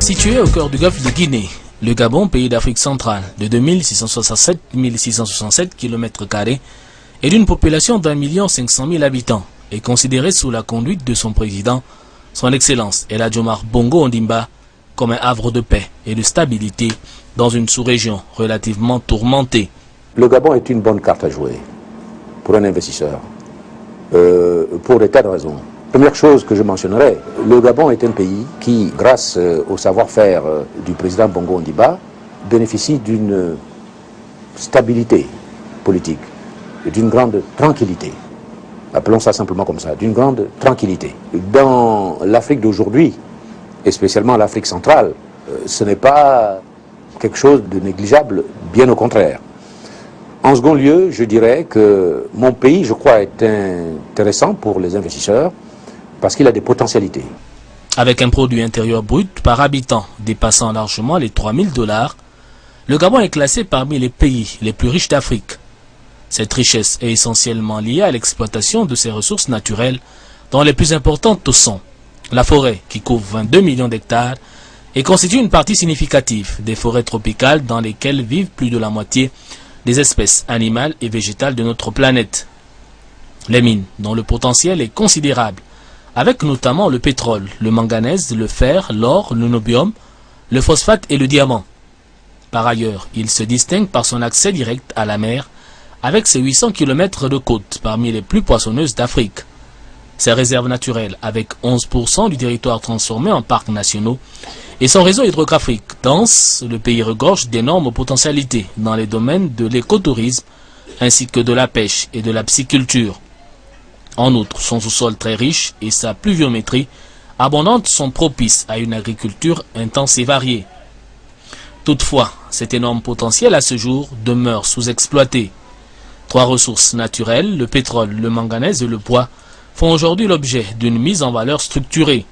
Situé au cœur du golfe de Guinée, le Gabon, pays d'Afrique centrale, de 2667 667 km², et d'une population d'1,5 million habitants, est considéré sous la conduite de son président, son Excellence El Omar Bongo Ondimba, comme un havre de paix et de stabilité dans une sous-région relativement tourmentée. Le Gabon est une bonne carte à jouer pour un investisseur, pour des tas de raisons. Première chose que je mentionnerai, le Gabon est un pays qui, grâce au savoir-faire du président Bongo Ondimba, bénéficie d'une stabilité politique et d'une grande tranquillité. Appelons ça simplement comme ça, d'une grande tranquillité. Dans l'Afrique d'aujourd'hui, et spécialement l'Afrique centrale, ce n'est pas quelque chose de négligeable, bien au contraire. En second lieu, je dirais que mon pays, je crois, est intéressant pour les investisseurs parce qu'il a des potentialités. Avec un produit intérieur brut par habitant dépassant largement les $3000, le Gabon est classé parmi les pays les plus riches d'Afrique. Cette richesse est essentiellement liée à l'exploitation de ses ressources naturelles, dont les plus importantes sont la forêt, qui couvre 22 millions d'hectares, et constitue une partie significative des forêts tropicales dans lesquelles vivent plus de la moitié des espèces animales et végétales de notre planète. Les mines, dont le potentiel est considérable, avec notamment le pétrole, le manganèse, le fer, l'or, le niobium, le phosphate et le diamant. Par ailleurs, il se distingue par son accès direct à la mer, avec ses 800 km de côte parmi les plus poissonneuses d'Afrique. Ses réserves naturelles, avec 11% du territoire transformé en parcs nationaux, et son réseau hydrographique dense, le pays regorge d'énormes potentialités dans les domaines de l'écotourisme, ainsi que de la pêche et de la pisciculture. En outre, son sous-sol très riche et sa pluviométrie abondante sont propices à une agriculture intense et variée. Toutefois, cet énorme potentiel à ce jour demeure sous-exploité. 3 ressources naturelles, le pétrole, le manganèse et le bois, font aujourd'hui l'objet d'une mise en valeur structurée.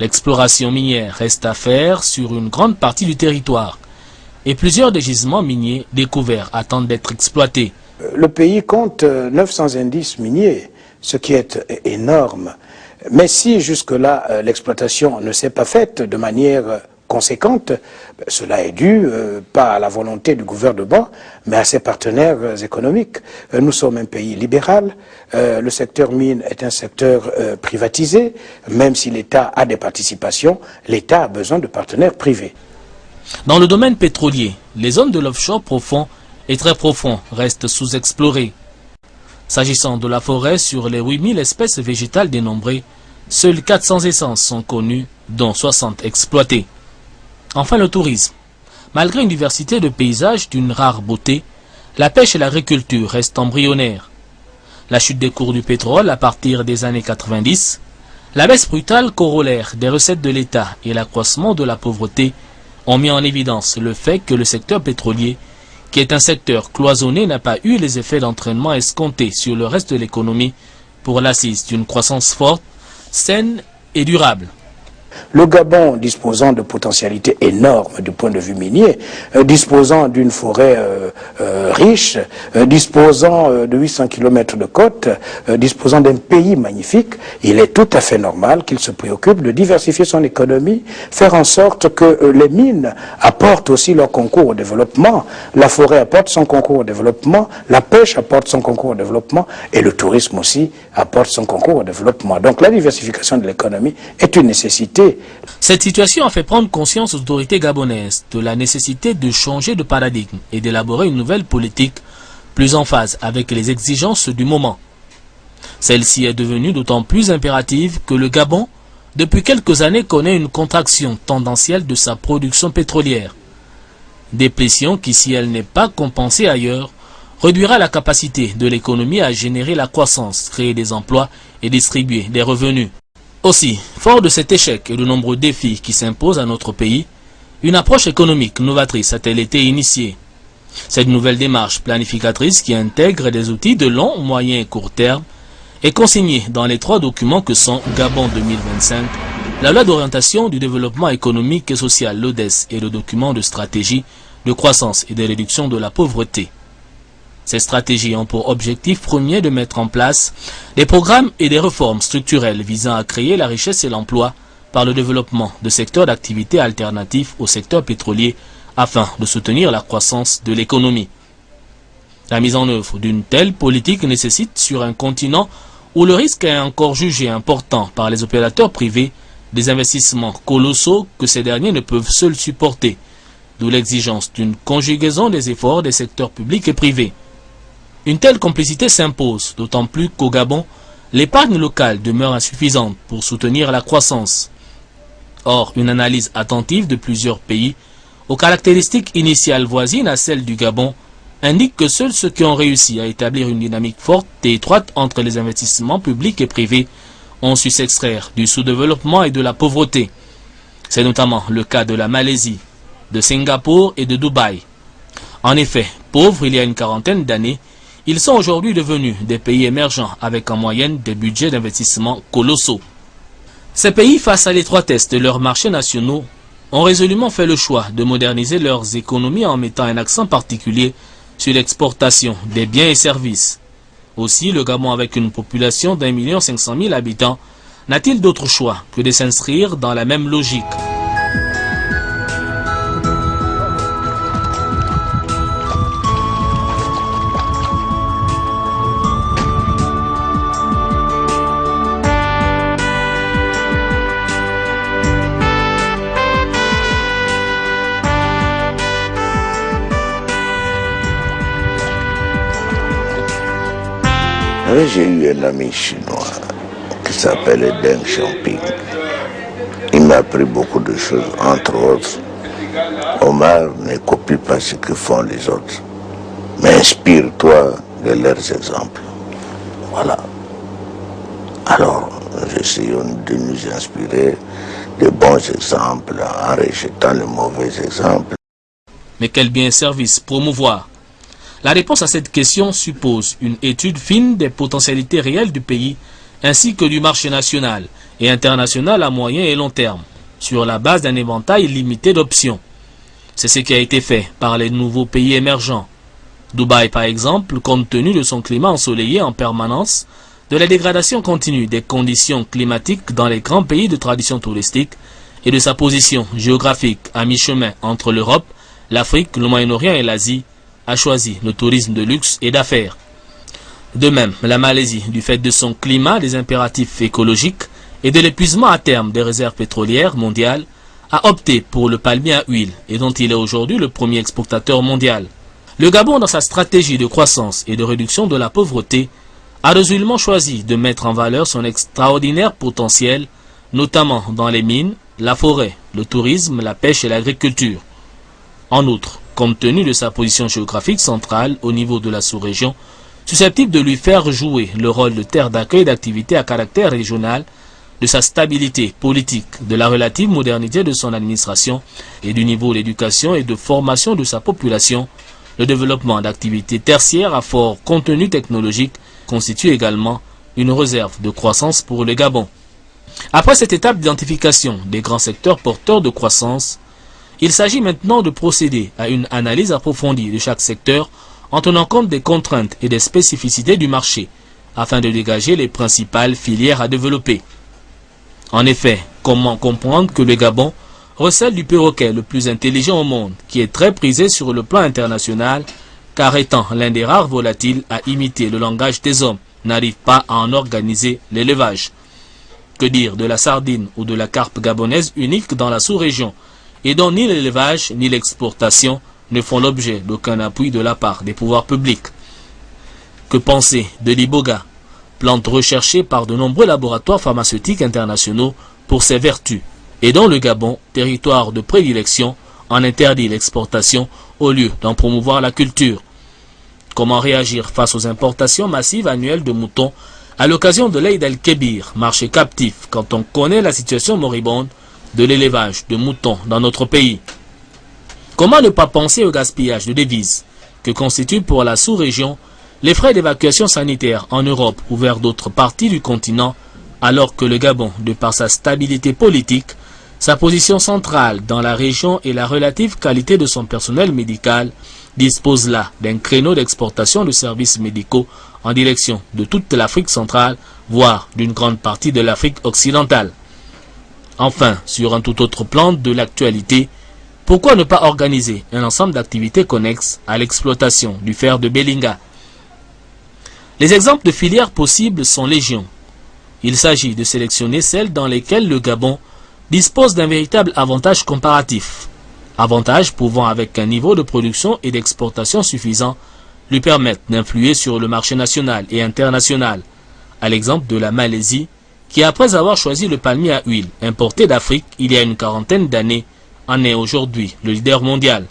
L'exploration minière reste à faire sur une grande partie du territoire et plusieurs des gisements miniers découverts attendent d'être exploités. Le pays compte 900 indices miniers, ce qui est énorme. Mais si jusque-là l'exploitation ne s'est pas faite de manière conséquente, cela est dû pas à la volonté du gouvernement, mais à ses partenaires économiques. Nous sommes un pays libéral, le secteur mine est un secteur privatisé, même si l'État a des participations, l'État a besoin de partenaires privés. Dans le domaine pétrolier, les zones de l'offshore profond et très profond restent sous-explorées. S'agissant de la forêt, sur les 8000 espèces végétales dénombrées, seules 400 essences sont connues, dont 60 exploitées. Enfin, le tourisme. Malgré une diversité de paysages d'une rare beauté, la pêche et l'agriculture restent embryonnaires. La chute des cours du pétrole à partir des années 90, la baisse brutale corollaire des recettes de l'État et l'accroissement de la pauvreté ont mis en évidence le fait que le secteur pétrolier, qui est un secteur cloisonné, n'a pas eu les effets d'entraînement escomptés sur le reste de l'économie pour l'assise d'une croissance forte, saine et durable. Le Gabon, disposant de potentialités énormes du point de vue minier, disposant d'une forêt riche, disposant de 800 km de côte, disposant d'un pays magnifique, il est tout à fait normal qu'il se préoccupe de diversifier son économie, faire en sorte que les mines apportent aussi leur concours au développement, la forêt apporte son concours au développement, la pêche apporte son concours au développement et le tourisme aussi apporte son concours au développement. Donc la diversification de l'économie est une nécessité. Cette situation a fait prendre conscience aux autorités gabonaises de la nécessité de changer de paradigme et d'élaborer une nouvelle politique plus en phase avec les exigences du moment. Celle-ci est devenue d'autant plus impérative que le Gabon, depuis quelques années, connaît une contraction tendancielle de sa production pétrolière. Déplétion qui, si elle n'est pas compensée ailleurs, réduira la capacité de l'économie à générer la croissance, créer des emplois et distribuer des revenus. Aussi, fort de cet échec et de nombreux défis qui s'imposent à notre pays, une approche économique novatrice a-t-elle été initiée. Cette nouvelle démarche planificatrice qui intègre des outils de long, moyen et court terme est consignée dans les 3 documents que sont Gabon 2025, la loi d'orientation du développement économique et social, l'ODES, et le document de stratégie de croissance et de réduction de la pauvreté. Ces stratégies ont pour objectif premier de mettre en place des programmes et des réformes structurelles visant à créer la richesse et l'emploi par le développement de secteurs d'activité alternatifs au secteur pétrolier afin de soutenir la croissance de l'économie. La mise en œuvre d'une telle politique nécessite, sur un continent où le risque est encore jugé important par les opérateurs privés, des investissements colossaux que ces derniers ne peuvent seuls supporter, d'où l'exigence d'une conjugaison des efforts des secteurs publics et privés. Une telle complicité s'impose, d'autant plus qu'au Gabon, l'épargne locale demeure insuffisante pour soutenir la croissance. Or, une analyse attentive de plusieurs pays, aux caractéristiques initiales voisines à celles du Gabon, indique que seuls ceux qui ont réussi à établir une dynamique forte et étroite entre les investissements publics et privés ont su s'extraire du sous-développement et de la pauvreté. C'est notamment le cas de la Malaisie, de Singapour et de Dubaï. En effet, pauvres il y a une quarantaine d'années, ils sont aujourd'hui devenus des pays émergents avec en moyenne des budgets d'investissement colossaux. Ces pays, face à l'étroitesse de leurs marchés nationaux, ont résolument fait le choix de moderniser leurs économies en mettant un accent particulier sur l'exportation des biens et services. Aussi, le Gabon, avec une population d'1 500 000 habitants, n'a-t-il d'autre choix que de s'inscrire dans la même logique. J'ai eu un ami chinois qui s'appelle Deng Xiaoping. Il m'a appris beaucoup de choses, entre autres. Omar, ne copie pas ce que font les autres, mais inspire-toi de leurs exemples. Voilà. Alors, essayons de nous inspirer de bons exemples en rejetant les mauvais exemples. Mais quel bien service promouvoir? La réponse à cette question suppose une étude fine des potentialités réelles du pays ainsi que du marché national et international à moyen et long terme, sur la base d'un éventail limité d'options. C'est ce qui a été fait par les nouveaux pays émergents. Dubaï, par exemple, compte tenu de son climat ensoleillé en permanence, de la dégradation continue des conditions climatiques dans les grands pays de tradition touristique et de sa position géographique à mi-chemin entre l'Europe, l'Afrique, le Moyen-Orient et l'Asie, a choisi le tourisme de luxe et d'affaires. De même, la Malaisie, du fait de son climat, des impératifs écologiques et de l'épuisement à terme des réserves pétrolières mondiales, a opté pour le palmier à huile et dont il est aujourd'hui le premier exportateur mondial. Le Gabon, dans sa stratégie de croissance et de réduction de la pauvreté, a résolument choisi de mettre en valeur son extraordinaire potentiel, notamment dans les mines, la forêt, le tourisme, la pêche et l'agriculture. En outre, compte tenu de sa position géographique centrale au niveau de la sous-région, susceptible de lui faire jouer le rôle de terre d'accueil d'activités à caractère régional, de sa stabilité politique, de la relative modernité de son administration et du niveau d'éducation et de formation de sa population, le développement d'activités tertiaires à fort contenu technologique constitue également une réserve de croissance pour le Gabon. Après cette étape d'identification des grands secteurs porteurs de croissance, il s'agit maintenant de procéder à une analyse approfondie de chaque secteur en tenant compte des contraintes et des spécificités du marché, afin de dégager les principales filières à développer. En effet, comment comprendre que le Gabon recèle du perroquet le plus intelligent au monde, qui est très prisé sur le plan international, car étant l'un des rares volatiles à imiter le langage des hommes, n'arrive pas à en organiser l'élevage. Que dire de la sardine ou de la carpe gabonaise unique dans la sous-région, et dont ni l'élevage ni l'exportation ne font l'objet d'aucun appui de la part des pouvoirs publics. Que penser de l'iboga, plante recherchée par de nombreux laboratoires pharmaceutiques internationaux pour ses vertus, et dont le Gabon, territoire de prédilection, en interdit l'exportation au lieu d'en promouvoir la culture? Comment réagir face aux importations massives annuelles de moutons à l'occasion de l'Eid el-Kébir, marché captif, quand on connaît la situation moribonde de l'élevage de moutons dans notre pays? Comment ne pas penser au gaspillage de devises que constituent pour la sous-région les frais d'évacuation sanitaire en Europe ou vers d'autres parties du continent, alors que le Gabon, de par sa stabilité politique, sa position centrale dans la région et la relative qualité de son personnel médical, dispose là d'un créneau d'exportation de services médicaux en direction de toute l'Afrique centrale, voire d'une grande partie de l'Afrique occidentale. Enfin, sur un tout autre plan de l'actualité, pourquoi ne pas organiser un ensemble d'activités connexes à l'exploitation du fer de Belinga? Les exemples de filières possibles sont légion. Il s'agit de sélectionner celles dans lesquelles le Gabon dispose d'un véritable avantage comparatif. Avantage pouvant, avec un niveau de production et d'exportation suffisant, lui permettre d'influer sur le marché national et international, à l'exemple de la Malaisie, qui après avoir choisi le palmier à huile importé d'Afrique il y a une quarantaine d'années, en est aujourd'hui le leader mondial.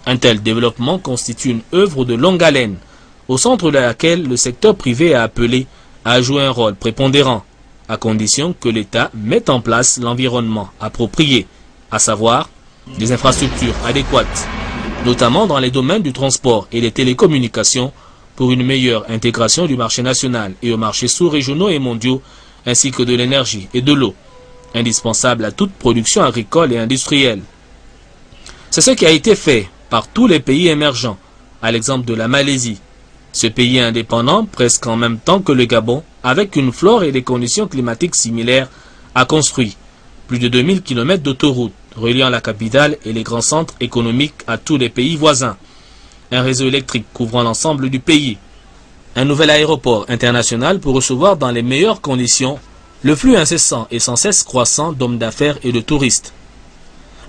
Un tel développement constitue une œuvre de longue haleine, au centre de laquelle le secteur privé est appelé à jouer un rôle prépondérant, à condition que l'État mette en place l'environnement approprié, à savoir des infrastructures adéquates, notamment dans les domaines du transport et des télécommunications, pour une meilleure intégration du marché national et aux marchés sous-régionaux et mondiaux, ainsi que de l'énergie et de l'eau, indispensable à toute production agricole et industrielle. C'est ce qui a été fait par tous les pays émergents, à l'exemple de la Malaisie. Ce pays indépendant, presque en même temps que le Gabon, avec une flore et des conditions climatiques similaires, a construit plus de 2000 km d'autoroutes reliant la capitale et les grands centres économiques à tous les pays voisins. Un réseau électrique couvrant l'ensemble du pays. Un nouvel aéroport international pour recevoir dans les meilleures conditions le flux incessant et sans cesse croissant d'hommes d'affaires et de touristes.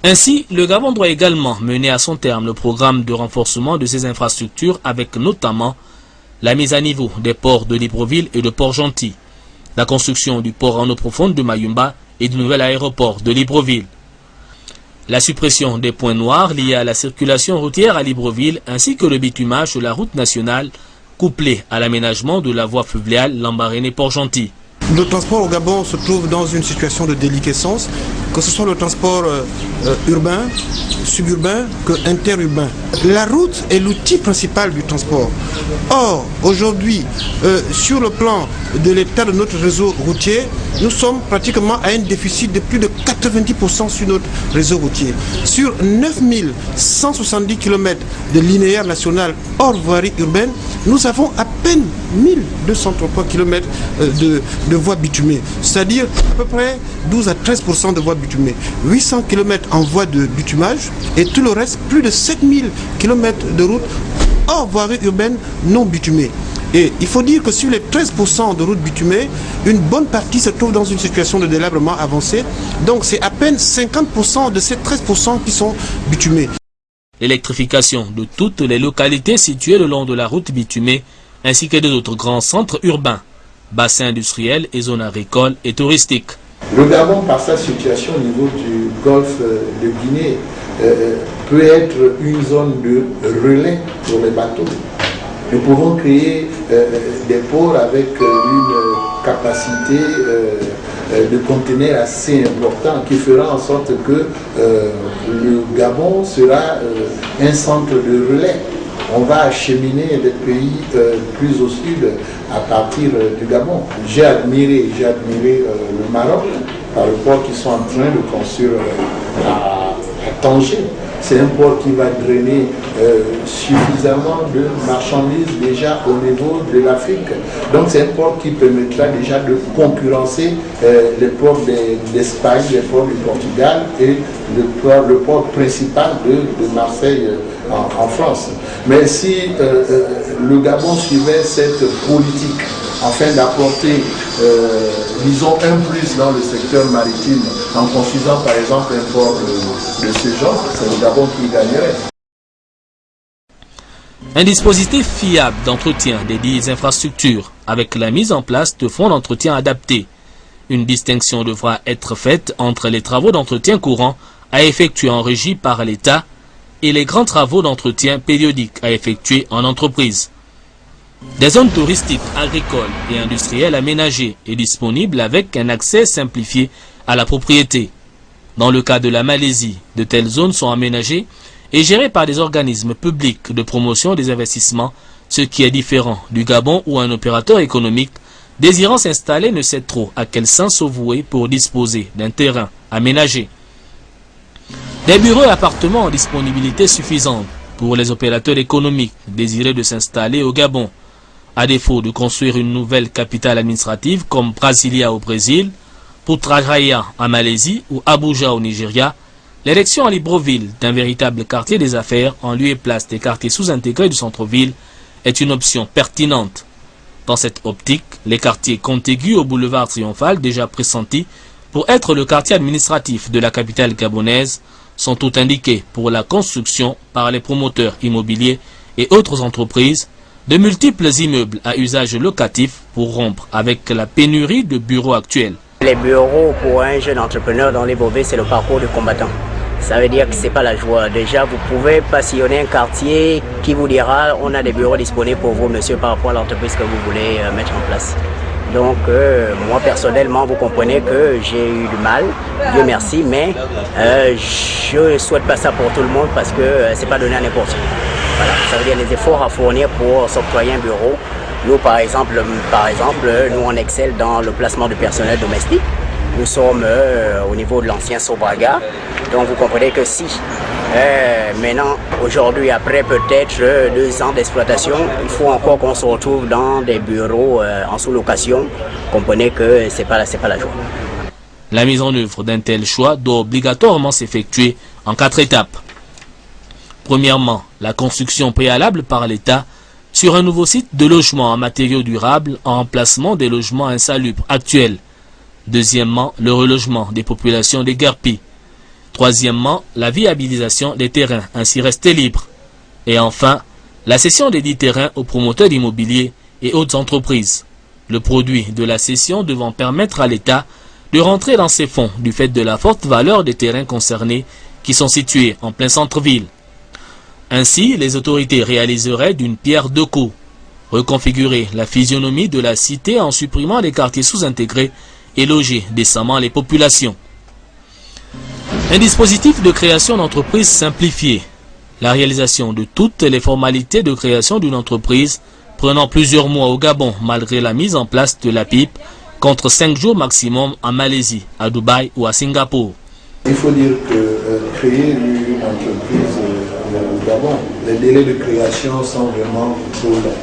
Ainsi, le Gabon doit également mener à son terme le programme de renforcement de ses infrastructures avec notamment la mise à niveau des ports de Libreville et de Port-Gentil, la construction du port en eau profonde de Mayumba et du nouvel aéroport de Libreville, la suppression des points noirs liés à la circulation routière à Libreville ainsi que le bitumage de la route nationale couplé à l'aménagement de la voie fluviale Lambaréné-Port-Gentil. Le transport au Gabon se trouve dans une situation de déliquescence, que ce soit le transport urbain, suburbain que interurbain. La route est l'outil principal du transport. Or, aujourd'hui, sur le plan de l'état de notre réseau routier, nous sommes pratiquement à un déficit de plus de 90% sur notre réseau routier. Sur 9170 km de linéaire national hors voirie urbaine, nous avons à peine 1233 km de voies bitumées, c'est-à-dire à peu près 12 à 13% de voies bitumées, 800 km en voie de bitumage et tout le reste, plus de 7000 km de routes hors voirie urbaine non bitumées. Et il faut dire que sur les 13% de routes bitumées, une bonne partie se trouve dans une situation de délabrement avancé. Donc c'est à peine 50% de ces 13% qui sont bitumées. L'électrification de toutes les localités situées le long de la route bitumée, ainsi que des autres grands centres urbains, bassins industriels et zones agricoles et touristiques. Le Gabon, par sa situation au niveau du golfe de Guinée, peut être une zone de relais pour les bateaux. Nous pouvons créer des ports avec une capacité de conteneurs assez importante qui fera en sorte que le Gabon sera un centre de relais. On va acheminer des pays plus au sud à partir du Gabon. J'ai admiré le Maroc par le port qu'ils sont en train de construire à Tanger. C'est un port qui va drainer suffisamment de marchandises déjà au niveau de l'Afrique. Donc c'est un port qui permettra déjà de concurrencer les ports d'Espagne, les ports du Portugal et le port principal de Marseille en France. Mais si le Gabon suivait cette politique afin d'apporter, disons, un plus dans le secteur maritime en construisant par exemple un port de ce genre, c'est le Gabon qui gagnerait. Un dispositif fiable d'entretien des dites infrastructures avec la mise en place de fonds d'entretien adaptés. Une distinction devra être faite entre les travaux d'entretien courant à effectuer en régie par l'État et les grands travaux d'entretien périodiques à effectuer en entreprise. Des zones touristiques, agricoles et industrielles aménagées et disponibles avec un accès simplifié à la propriété. Dans le cas de la Malaisie, de telles zones sont aménagées et gérées par des organismes publics de promotion des investissements, ce qui est différent du Gabon où un opérateur économique désirant s'installer ne sait trop à quel sens se vouer pour disposer d'un terrain aménagé. Des bureaux et appartements en disponibilité suffisante pour les opérateurs économiques désirés de s'installer au Gabon. À défaut de construire une nouvelle capitale administrative comme Brasilia au Brésil, Putrajaya en Malaisie ou Abuja au Nigeria, l'érection à Libreville d'un véritable quartier des affaires en lieu et place des quartiers sous-intégrés du centre-ville est une option pertinente. Dans cette optique, les quartiers contigus au boulevard Triomphal, déjà pressentis pour être le quartier administratif de la capitale gabonaise, sont tout indiqués pour la construction par les promoteurs immobiliers et autres entreprises de multiples immeubles à usage locatif pour rompre avec la pénurie de bureaux actuels. Les bureaux pour un jeune entrepreneur dans les Libreville, c'est le parcours du combattant. Ça veut dire que ce n'est pas la joie. Déjà, vous pouvez passionner un quartier qui vous dira on a des bureaux disponibles pour vous, monsieur, par rapport à l'entreprise que vous voulez mettre en place. Donc, moi, personnellement, vous comprenez que j'ai eu du mal, Dieu merci, mais je ne souhaite pas ça pour tout le monde parce que ce n'est pas donné à n'importe qui. Voilà, ça veut dire les efforts à fournir pour s'octroyer un bureau. Nous, par exemple, nous, on excelle dans le placement du personnel domestique. Nous sommes au niveau de l'ancien Sobraga. Donc, vous comprenez que si, maintenant, aujourd'hui, après peut-être 2 ans d'exploitation, il faut encore qu'on se retrouve dans des bureaux en sous-location. Comprenez que c'est pas la joie. La mise en œuvre d'un tel choix doit obligatoirement s'effectuer en 4 étapes. Premièrement, la construction préalable par l'État sur un nouveau site de logement en matériaux durables en remplacement des logements insalubres actuels. Deuxièmement, le relogement des populations déguerpies. Troisièmement, la viabilisation des terrains ainsi restés libres. Et enfin, la cession des dits terrains aux promoteurs d'immobilier et autres entreprises. Le produit de la cession devant permettre à l'État de rentrer dans ses fonds du fait de la forte valeur des terrains concernés qui sont situés en plein centre-ville. Ainsi, les autorités réaliseraient d'une pierre 2 coups, reconfigurer la physionomie de la cité en supprimant les quartiers sous-intégrés et loger décemment les populations. Un dispositif de création d'entreprise simplifié. La réalisation de toutes les formalités de création d'une entreprise prenant plusieurs mois au Gabon malgré la mise en place de la PIP contre 5 jours maximum en Malaisie, à Dubaï ou à Singapour. Il faut dire que créer une entreprise au Gabon, les délais de création sont vraiment trop longs.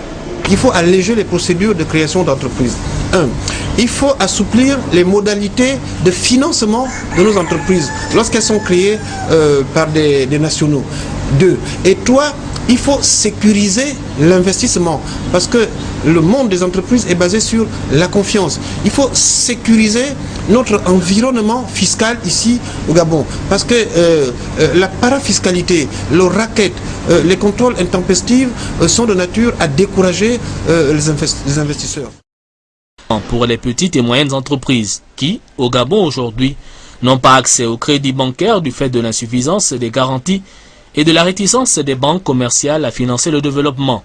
Il faut alléger les procédures de création d'entreprises. 1. Il faut assouplir les modalités de financement de nos entreprises lorsqu'elles sont créées par des nationaux. 2. Et 3. Il faut sécuriser l'investissement parce que le monde des entreprises est basé sur la confiance. Il faut sécuriser notre environnement fiscal ici au Gabon parce que la parafiscalité, le racket, les contrôles intempestifs sont de nature à décourager les investisseurs. Pour les petites et moyennes entreprises qui, au Gabon aujourd'hui, n'ont pas accès au crédit bancaire du fait de l'insuffisance des garanties et de la réticence des banques commerciales à financer le développement.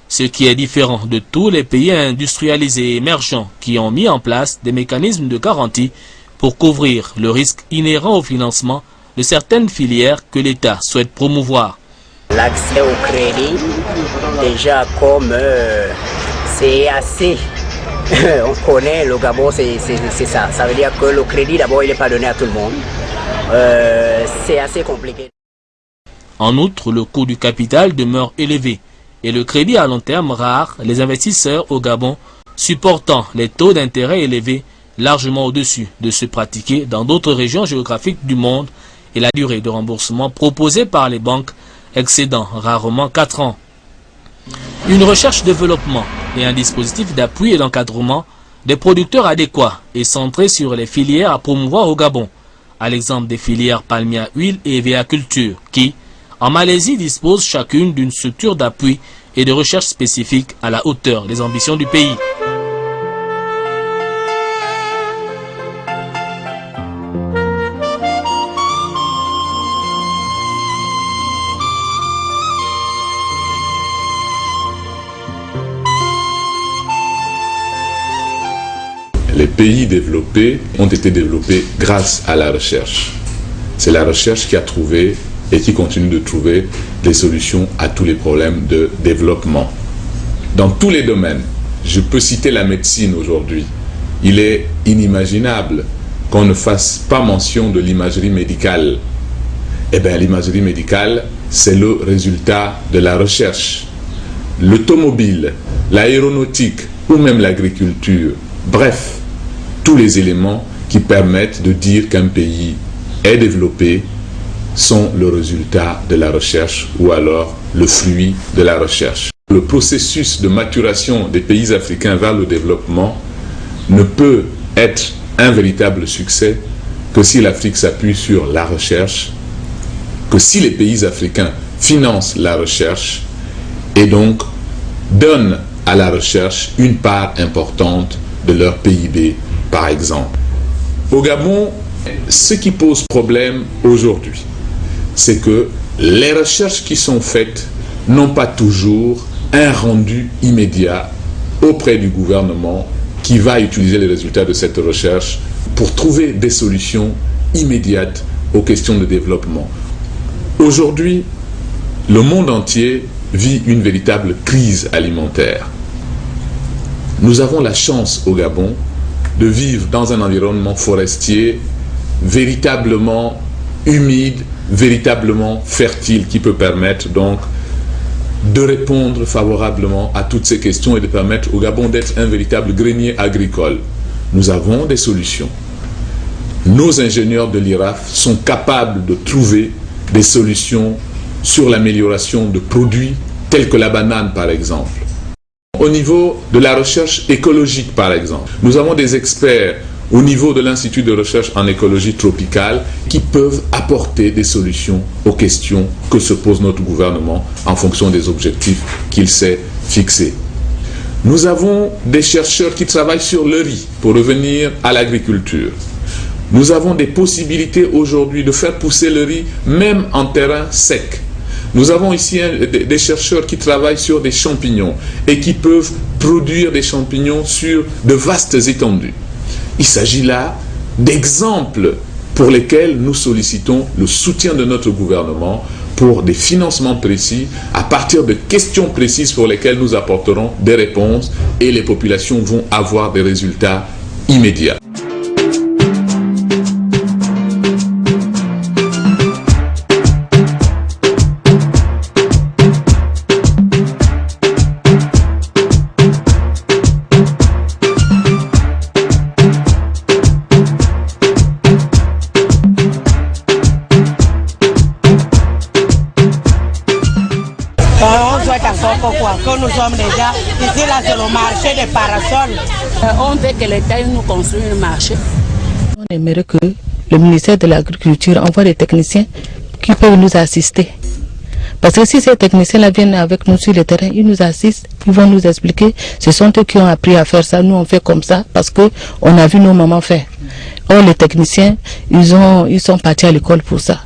Ce qui est différent de tous les pays industrialisés et émergents qui ont mis en place des mécanismes de garantie pour couvrir le risque inhérent au financement de certaines filières que l'État souhaite promouvoir. L'accès au crédit, déjà comme c'est assez, on connaît le Gabon, c'est ça. Ça veut dire que le crédit d'abord il n'est pas donné à tout le monde. C'est assez compliqué. En outre, le coût du capital demeure élevé et le crédit à long terme rare, les investisseurs au Gabon supportant les taux d'intérêt élevés largement au-dessus de ceux pratiqués dans d'autres régions géographiques du monde et la durée de remboursement proposée par les banques excédant rarement 4 ans. Une recherche-développement et un dispositif d'appui et d'encadrement des producteurs adéquats et centrés sur les filières à promouvoir au Gabon, à l'exemple des filières palmier à huile et véhiculture qui, en Malaisie, disposent chacune d'une structure d'appui et de recherche spécifique à la hauteur des ambitions du pays. Les pays développés ont été développés grâce à la recherche. C'est la recherche qui a trouvé et qui continue de trouver des solutions à tous les problèmes de développement. Dans tous les domaines, je peux citer la médecine aujourd'hui. Il est inimaginable qu'on ne fasse pas mention de l'imagerie médicale. Eh bien, l'imagerie médicale, c'est le résultat de la recherche. L'automobile, l'aéronautique ou même l'agriculture, bref, tous les éléments qui permettent de dire qu'un pays est développé sont le résultat de la recherche ou alors le fruit de la recherche. Le processus de maturation des pays africains vers le développement ne peut être un véritable succès que si l'Afrique s'appuie sur la recherche, que si les pays africains financent la recherche et donc donnent à la recherche une part importante de leur PIB, par exemple. Au Gabon, ce qui pose problème aujourd'hui, c'est que les recherches qui sont faites n'ont pas toujours un rendu immédiat auprès du gouvernement qui va utiliser les résultats de cette recherche pour trouver des solutions immédiates aux questions de développement. Aujourd'hui, le monde entier vit une véritable crise alimentaire. Nous avons la chance au Gabon de vivre dans un environnement forestier véritablement humide, véritablement fertile, qui peut permettre donc de répondre favorablement à toutes ces questions et de permettre au Gabon d'être un véritable grenier agricole. Nous avons des solutions. Nos ingénieurs de l'IRAF sont capables de trouver des solutions sur l'amélioration de produits tels que la banane par exemple. Au niveau de la recherche écologique par exemple, nous avons des experts au niveau de l'Institut de recherche en écologie tropicale qui peuvent apporter des solutions aux questions que se pose notre gouvernement en fonction des objectifs qu'il s'est fixés. Nous avons des chercheurs qui travaillent sur le riz pour revenir à l'agriculture. Nous avons des possibilités aujourd'hui de faire pousser le riz même en terrain sec. Nous avons ici des chercheurs qui travaillent sur des champignons et qui peuvent produire des champignons sur de vastes étendues. Il s'agit là d'exemples pour lesquels nous sollicitons le soutien de notre gouvernement pour des financements précis à partir de questions précises pour lesquelles nous apporterons des réponses et les populations vont avoir des résultats immédiats. Que nous sommes déjà ici, là c'est le marché des parasols. On veut que l'État nous construise un marché. On aimerait que le ministère de l'Agriculture envoie des techniciens qui peuvent nous assister. Parce que si ces techniciens-là viennent avec nous sur le terrain, ils nous assistent, ils vont nous expliquer. Ce sont eux qui ont appris à faire ça. Nous, on fait comme ça parce qu'on a vu nos mamans faire. Or, les techniciens, ils sont partis à l'école pour ça.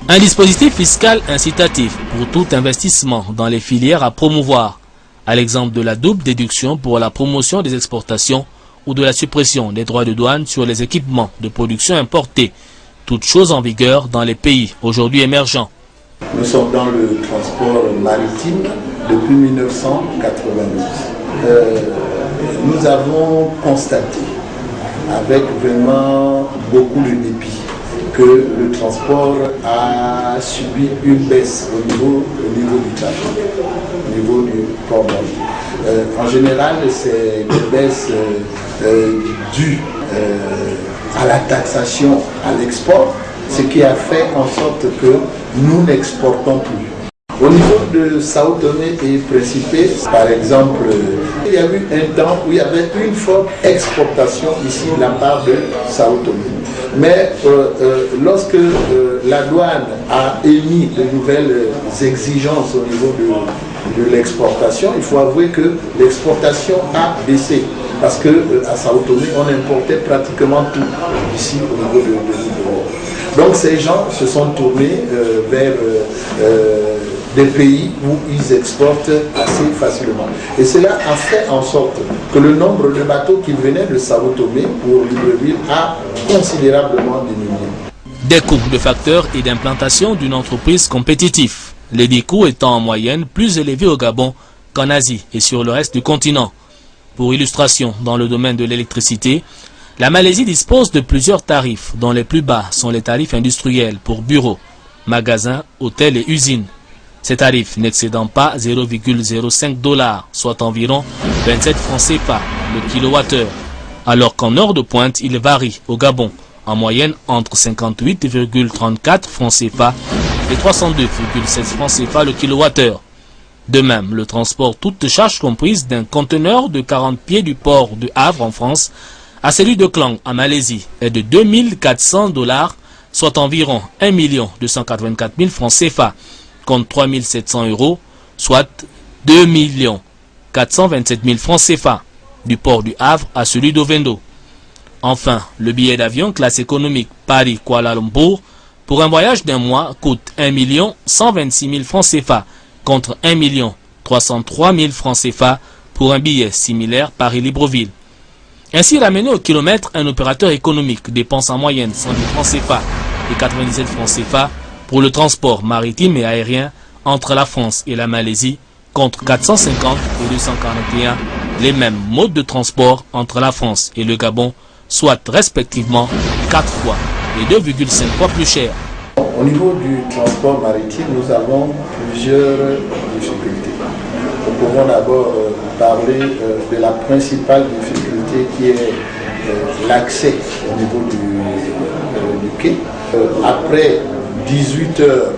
Un dispositif fiscal incitatif pour tout investissement dans les filières à promouvoir, à l'exemple de la double déduction pour la promotion des exportations ou de la suppression des droits de douane sur les équipements de production importés, toutes choses en vigueur dans les pays aujourd'hui émergents. Nous sommes dans le transport maritime depuis 1992. Nous avons constaté avec vraiment beaucoup de dépit que le transport a subi une baisse au niveau du trafic, au niveau du port. En général, c'est des baisses dues à la taxation à l'export, ce qui a fait en sorte que nous n'exportons plus. Au niveau de Sao Tomé et Principe, par exemple, il y a eu un temps où il y avait une forte exportation ici de la part de Sao Tomé. Mais lorsque la douane a émis de nouvelles exigences au niveau de l'exportation, il faut avouer que l'exportation a baissé. Parce qu'à Sao Tomé, on importait pratiquement tout ici au niveau de l'île. Donc ces gens se sont tournés vers des pays où ils exportent assez facilement. Et cela a fait en sorte que le nombre de bateaux qui venaient de Sao Tomé pour Libreville a considérablement diminué. Des coûts de facteurs et d'implantation d'une entreprise compétitive, les dix coûts étant en moyenne plus élevés au Gabon qu'en Asie et sur le reste du continent. Pour illustration, dans le domaine de l'électricité, la Malaisie dispose de plusieurs tarifs, dont les plus bas sont les tarifs industriels pour bureaux, magasins, hôtels et usines. Ces tarifs n'excédant pas 0,05 $, soit environ 27 francs CFA le kilowattheure. alors qu'en heure de pointe, il varie au Gabon en moyenne entre 58,34 francs CFA et 302,16 francs CFA le kilowattheure. De même, le transport toutes charges comprises d'un conteneur de 40 pieds du port de Havre en France à celui de Klang en Malaisie est de 2400 $, soit environ 1 284 000 francs CFA, contre 3 700 €, soit 2 427 000 francs CFA, du port du Havre à celui d'Ovendo. Enfin, le billet d'avion classe économique Paris-Kuala Lumpur pour un voyage d'un mois coûte 1 126 000 francs CFA, contre 1 303 000 francs CFA pour un billet similaire Paris-Libreville. Ainsi, ramené au kilomètre, un opérateur économique dépense en moyenne 110 francs CFA et 97 francs CFA pour le transport maritime et aérien entre la France et la Malaisie, contre 450 et 241 les mêmes modes de transport entre la France et le Gabon, soit respectivement 4 fois et 2,5 fois plus cher. Au niveau du transport maritime, nous avons plusieurs difficultés. Nous pouvons d'abord parler de la principale difficulté qui est l'accès au niveau du quai. Après 18h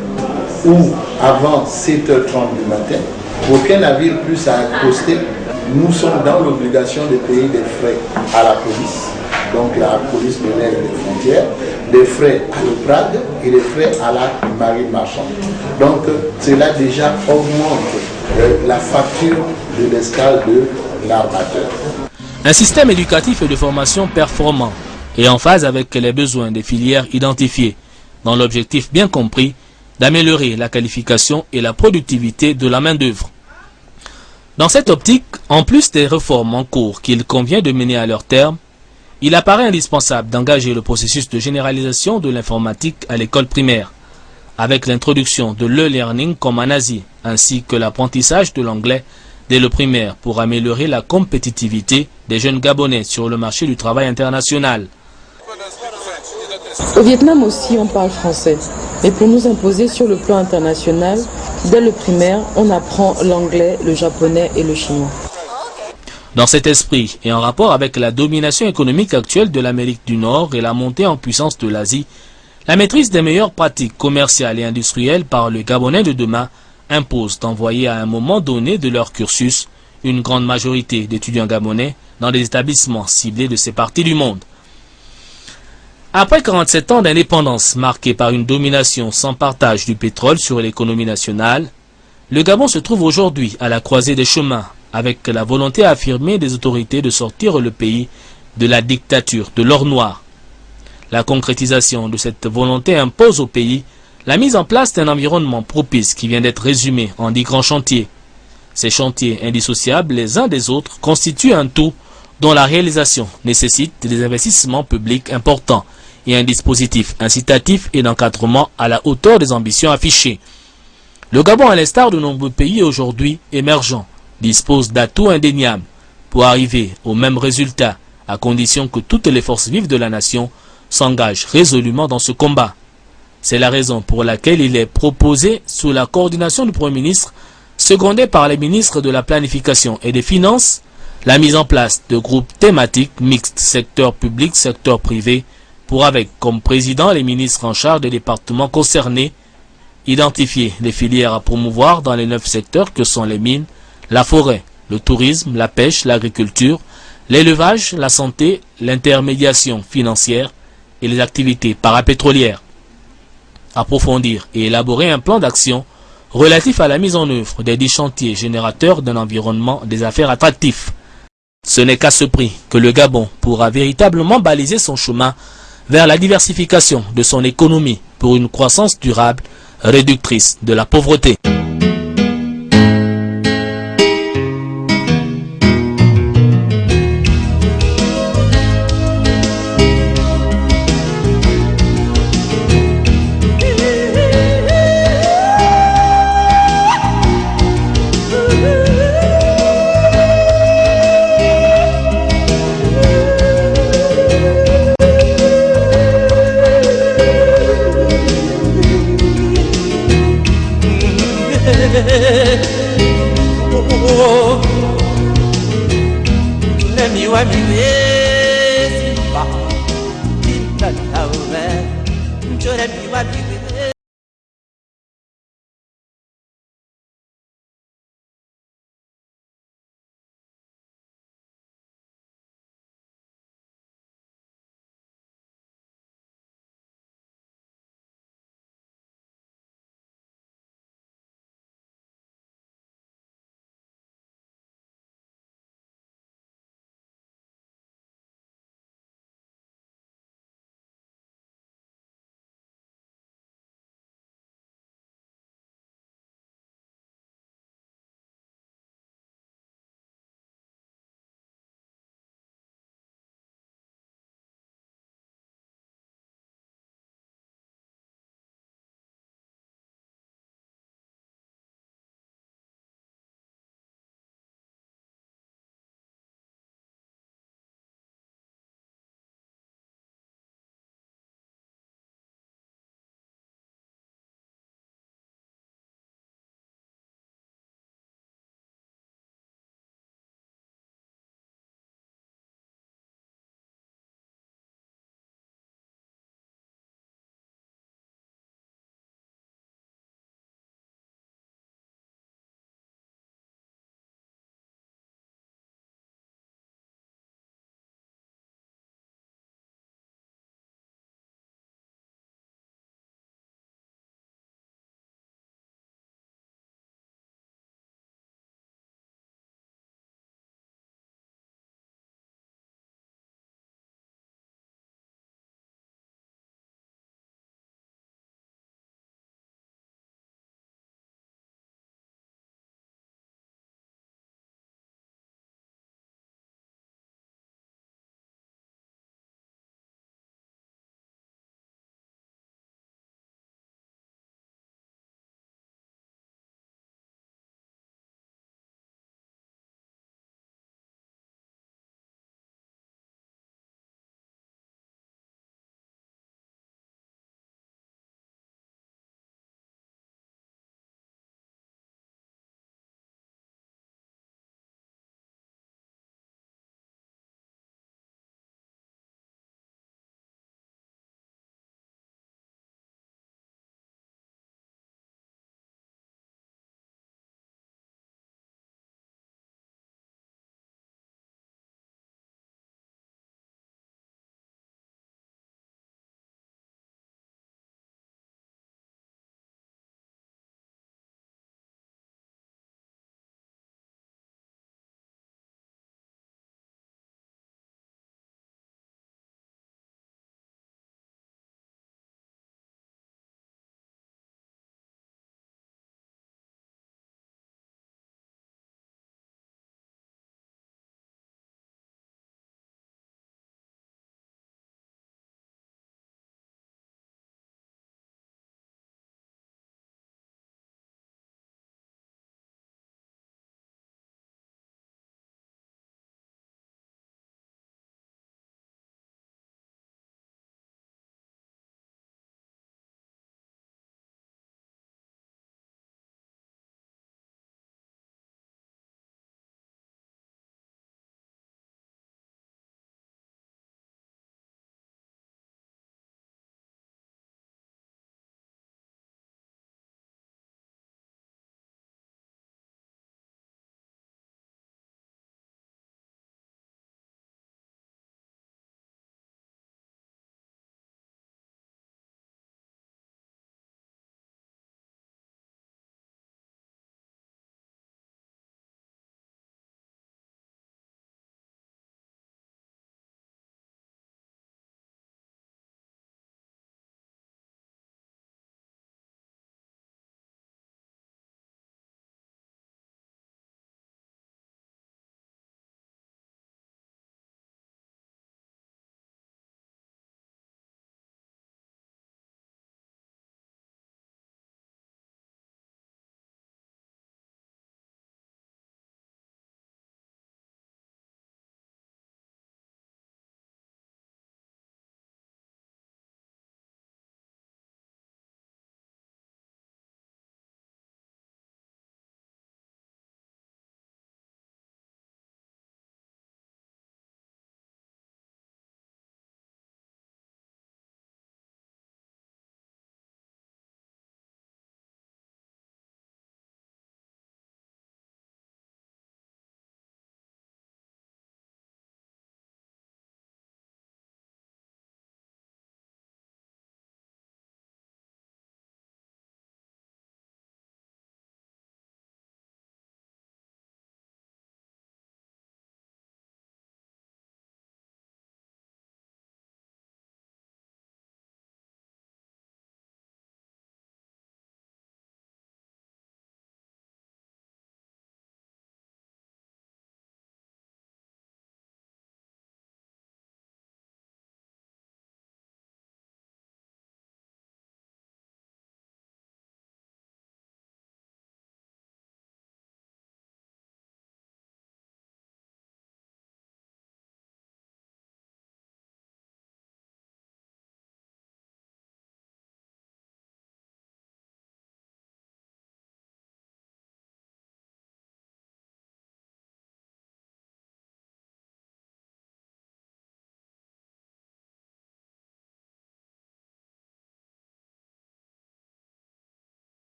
ou avant 7h30 du matin, aucun navire plus à accoster. Nous sommes dans l'obligation de payer des frais à la police, donc la police de l'air et des frontières, des frais à l'OPRAD et des frais à la marine marchande. Donc cela déjà augmente la facture de l'escale de l'armateur. Un système éducatif et de formation performant et en phase avec les besoins des filières identifiées, dans l'objectif bien compris d'améliorer la qualification et la productivité de la main-d'œuvre. Dans cette optique, en plus des réformes en cours qu'il convient de mener à leur terme, il apparaît indispensable d'engager le processus de généralisation de l'informatique à l'école primaire, avec l'introduction de l'e-learning comme en Asie, ainsi que l'apprentissage de l'anglais dès le primaire pour améliorer la compétitivité des jeunes Gabonais sur le marché du travail international. Au Vietnam aussi, on parle français. Mais pour nous imposer sur le plan international, dès le primaire, on apprend l'anglais, le japonais et le chinois. Dans cet esprit et en rapport avec la domination économique actuelle de l'Amérique du Nord et la montée en puissance de l'Asie, la maîtrise des meilleures pratiques commerciales et industrielles par le Gabonais de demain impose d'envoyer à un moment donné de leur cursus une grande majorité d'étudiants gabonais dans des établissements ciblés de ces parties du monde. Après 47 ans d'indépendance marquée par une domination sans partage du pétrole sur l'économie nationale, le Gabon se trouve aujourd'hui à la croisée des chemins, avec la volonté affirmée des autorités de sortir le pays de la dictature de l'or noir. La concrétisation de cette volonté impose au pays la mise en place d'un environnement propice qui vient d'être résumé en 10 grands chantiers. Ces chantiers indissociables les uns des autres constituent un tout dont la réalisation nécessite des investissements publics importants et un dispositif incitatif et d'encadrement à la hauteur des ambitions affichées. Le Gabon, à l'instar de nombreux pays aujourd'hui émergents, dispose d'atouts indéniables pour arriver au même résultat, à condition que toutes les forces vives de la nation s'engagent résolument dans ce combat. C'est la raison pour laquelle il est proposé, sous la coordination du Premier ministre, secondé par les ministres de la Planification et des Finances, la mise en place de groupes thématiques mixtes secteur public, secteur privé, pour avec comme président les ministres en charge des départements concernés, identifier les filières à promouvoir dans les 9 secteurs que sont les mines, la forêt, le tourisme, la pêche, l'agriculture, l'élevage, la santé, l'intermédiation financière et les activités parapétrolières. Approfondir et élaborer un plan d'action relatif à la mise en œuvre des 10 chantiers générateurs d'un environnement des affaires attractif. Ce n'est qu'à ce prix que le Gabon pourra véritablement baliser son chemin vers la diversification de son économie pour une croissance durable réductrice de la pauvreté. Let me wipe you